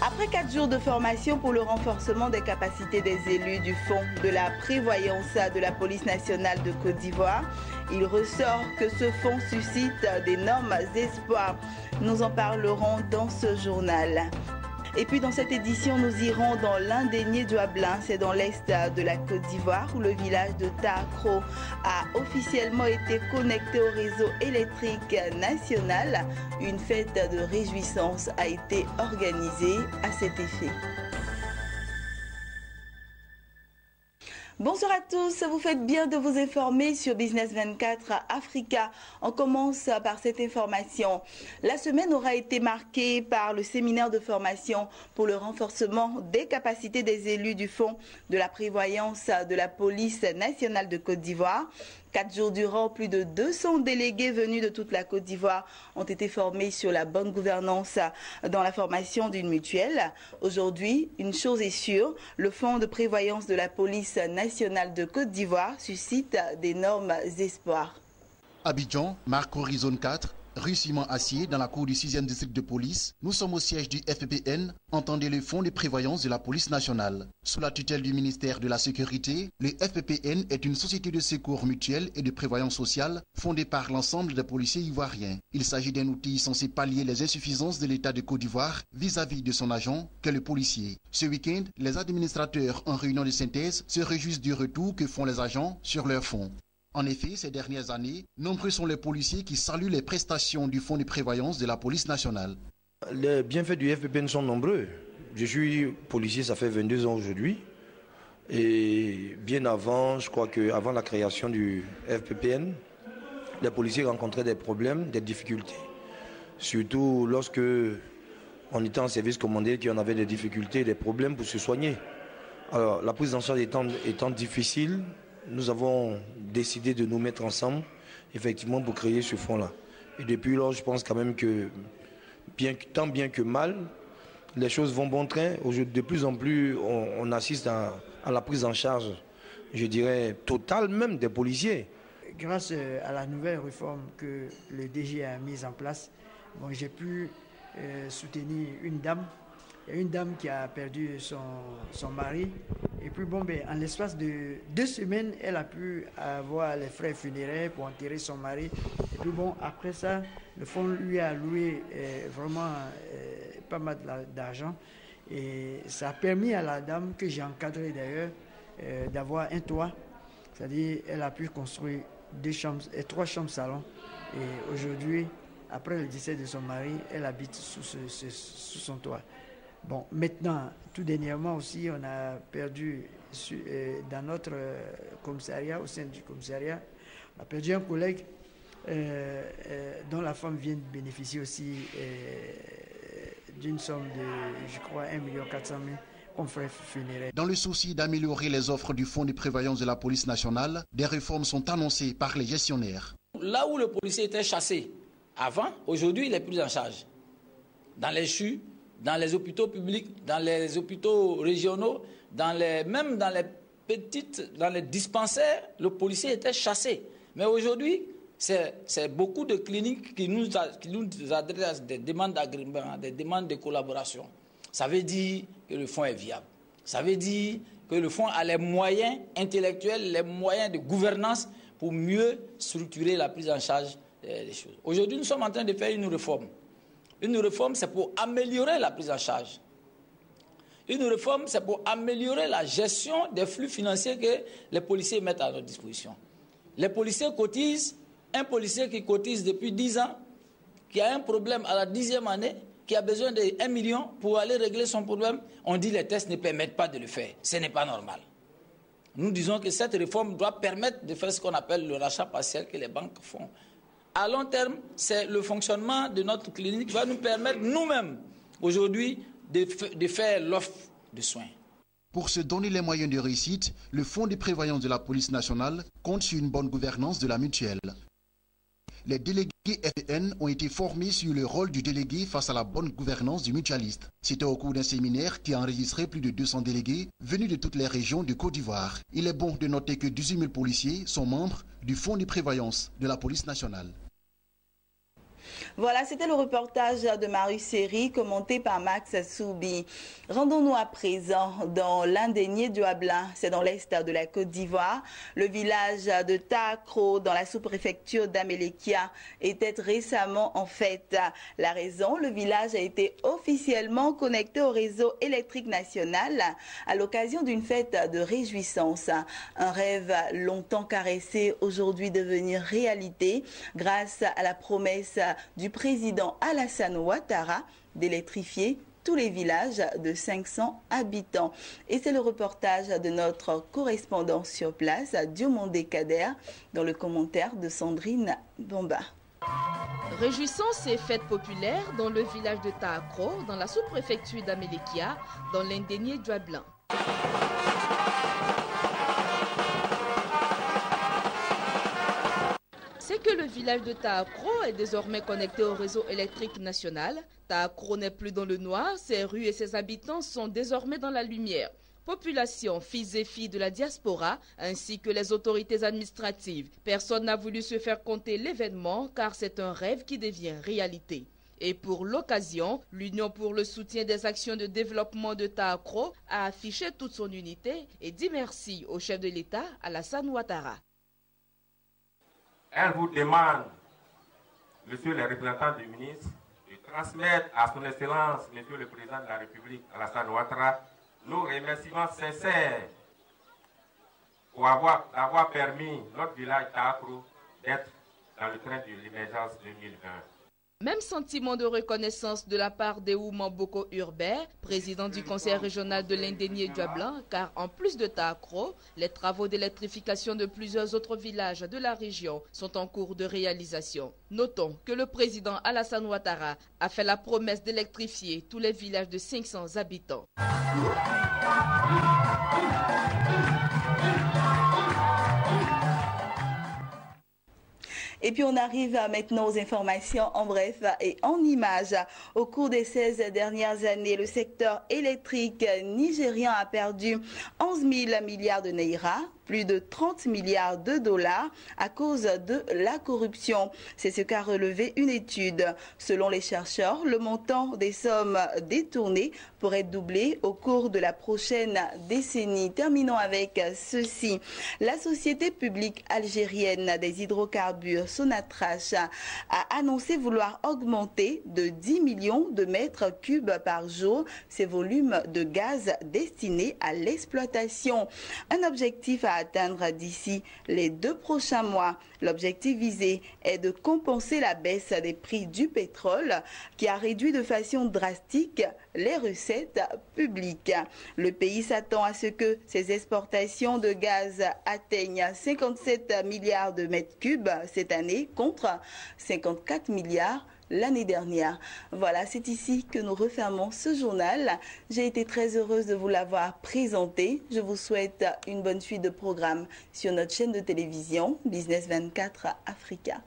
Après 4 jours de formation pour le renforcement des capacités des élus du Fonds de la prévoyance de la police nationale de Côte d'Ivoire, il ressort que ce fonds suscite d'énormes espoirs. Nous en parlerons dans ce journal. Et puis dans cette édition, nous irons dans l'Indénié du Hablin, c'est dans l'est de la Côte d'Ivoire où le village de Taakro a officiellement été connecté au réseau électrique national. Une fête de réjouissance a été organisée à cet effet. Bonsoir à tous, vous faites bien de vous informer sur Business 24 Africa. On commence par cette information. La semaine aura été marquée par le séminaire de formation pour le renforcement des capacités des élus du Fonds de la prévoyance de la police nationale de Côte d'Ivoire. 4 jours durant, plus de 200 délégués venus de toute la Côte d'Ivoire ont été formés sur la bonne gouvernance dans la formation d'une mutuelle. Aujourd'hui, une chose est sûre, le Fonds de prévoyance de la police nationale de Côte d'Ivoire suscite d'énormes espoirs. Abidjan, marque Horizon 4, rue Simon Assier, dans la cour du 6e district de police, nous sommes au siège du FPPN, entendez le Fonds de prévoyance de la police nationale. Sous la tutelle du ministère de la Sécurité, le FPPN est une société de secours mutuel et de prévoyance sociale fondée par l'ensemble des policiers ivoiriens. Il s'agit d'un outil censé pallier les insuffisances de l'État de Côte d'Ivoire vis-à-vis de son agent, qu'est le policier. Ce week-end, les administrateurs en réunion de synthèse se réjouissent du retour que font les agents sur leurs fonds. En effet, ces dernières années, nombreux sont les policiers qui saluent les prestations du Fonds de prévoyance de la police nationale. Les bienfaits du FPPN sont nombreux. Je suis policier, ça fait 22 ans aujourd'hui. Et bien avant, je crois qu'avant la création du FPPN, les policiers rencontraient des problèmes, des difficultés. Surtout lorsque on était en service commandé, qu'on avait des difficultés, des problèmes pour se soigner. Alors, la prise en charge étant difficile, nous avons décidé de nous mettre ensemble, effectivement, pour créer ce fonds-là. Et depuis lors, je pense quand même que, tant bien que mal, les choses vont bon train. De plus en plus, on assiste à la prise en charge, je dirais, totale même des policiers. Grâce à la nouvelle réforme que le DG a mise en place, bon, j'ai pu soutenir une dame. Il y a une dame qui a perdu son mari. Et puis bon, en l'espace de 2 semaines, elle a pu avoir les frais funéraires pour enterrer son mari. Et puis bon, après ça, le fonds lui a alloué vraiment pas mal d'argent. Et ça a permis à la dame, que j'ai encadrée d'ailleurs, d'avoir un toit. C'est-à-dire elle a pu construire 2 chambres et 3 chambres salon. Et aujourd'hui, après le décès de son mari, elle habite sous son toit. Bon, maintenant, tout dernièrement aussi, on a perdu dans notre commissariat, au sein du commissariat, on a perdu un collègue dont la femme vient de bénéficier aussi d'une somme de, je crois, 1 400 000 comme frais funéraires. Dans le souci d'améliorer les offres du Fonds de prévoyance de la police nationale, des réformes sont annoncées par les gestionnaires. Là où le policier était chassé avant, aujourd'hui, il est pris en charge. Dans les CHU, dans les hôpitaux publics, dans les hôpitaux régionaux, même dans les dispensaires, le policier était chassé. Mais aujourd'hui, c'est beaucoup de cliniques qui nous adressent des demandes d'agrément, des demandes de collaboration. Ça veut dire que le fonds est viable. Ça veut dire que le fonds a les moyens intellectuels, les moyens de gouvernance pour mieux structurer la prise en charge des choses. Aujourd'hui, nous sommes en train de faire une réforme. Une réforme, c'est pour améliorer la prise en charge. Une réforme, c'est pour améliorer la gestion des flux financiers que les policiers mettent à notre disposition. Les policiers cotisent, un policier qui cotise depuis 10 ans, qui a un problème à la 10e année, qui a besoin de 1 million pour aller régler son problème, on dit que les tests ne permettent pas de le faire. Ce n'est pas normal. Nous disons que cette réforme doit permettre de faire ce qu'on appelle le rachat partiel que les banques font. À long terme, c'est le fonctionnement de notre clinique qui va nous permettre nous-mêmes, aujourd'hui, de faire l'offre de soins. Pour se donner les moyens de réussite, le Fonds de prévoyance de la police nationale compte sur une bonne gouvernance de la mutuelle. Les délégués FPN ont été formés sur le rôle du délégué face à la bonne gouvernance du mutualiste. C'était au cours d'un séminaire qui a enregistré plus de 200 délégués venus de toutes les régions de Côte d'Ivoire. Il est bon de noter que 18 000 policiers sont membres du Fonds de prévoyance de la police nationale. Voilà, c'était le reportage de Marius Seri, commenté par Max Soubi. Rendons-nous à présent dans l'Indénié du Hablin, c'est dans l'est de la Côte d'Ivoire. Le village de Taakro, dans la sous-préfecture d'Amélékia, était récemment en fête. La raison, le village a été officiellement connecté au réseau électrique national à l'occasion d'une fête de réjouissance. Un rêve longtemps caressé, aujourd'hui devenu réalité grâce à la promesse du président Alassane Ouattara d'électrifier tous les villages de 500 habitants. Et c'est le reportage de notre correspondant sur place, Diomondé Kader, dans le commentaire de Sandrine Bomba. Réjouissance et fête populaire dans le village de Taakro, dans la sous-préfecture d'Amélékia, dans l'Indénié du Hablin. C'est que le village de Taakro est désormais connecté au réseau électrique national. Taakro n'est plus dans le noir, ses rues et ses habitants sont désormais dans la lumière. Population, fils et filles de la diaspora, ainsi que les autorités administratives. Personne n'a voulu se faire compter l'événement car c'est un rêve qui devient réalité. Et pour l'occasion, l'Union pour le soutien des actions de développement de Taakro a affiché toute son unité et dit merci au chef de l'État, Alassane Ouattara. Elle vous demande, monsieur le représentant du ministre, de transmettre à son Excellence, monsieur le président de la République, Alassane Ouattara, nos remerciements sincères pour avoir permis notre village Taakro d'être dans le train de l'émergence 2020. Même sentiment de reconnaissance de la part d'Eouma Boko Urbert, président du conseil régional de l'Indénié du Hablin, car en plus de Taakro, les travaux d'électrification de plusieurs autres villages de la région sont en cours de réalisation. Notons que le président Alassane Ouattara a fait la promesse d'électrifier tous les villages de 500 habitants. Et puis on arrive maintenant aux informations en bref et en images. Au cours des 16 dernières années, le secteur électrique nigérian a perdu 11 000 milliards de naira, plus de 30 milliards de dollars à cause de la corruption. C'est ce qu'a relevé une étude. Selon les chercheurs, le montant des sommes détournées pourrait doubler au cours de la prochaine décennie. Terminons avec ceci. La société publique algérienne des hydrocarbures Sonatrach a annoncé vouloir augmenter de 10 millions de mètres cubes par jour ses volumes de gaz destinés à l'exploitation. Un objectif à atteindre d'ici les 2 prochains mois. L'objectif visé est de compenser la baisse des prix du pétrole qui a réduit de façon drastique les recettes publiques. Le pays s'attend à ce que ses exportations de gaz atteignent 57 milliards de mètres cubes cette année contre 54 milliards l'année dernière. Voilà, c'est ici que nous refermons ce journal. J'ai été très heureuse de vous l'avoir présenté. Je vous souhaite une bonne suite de programmes sur notre chaîne de télévision Business 24 Africa.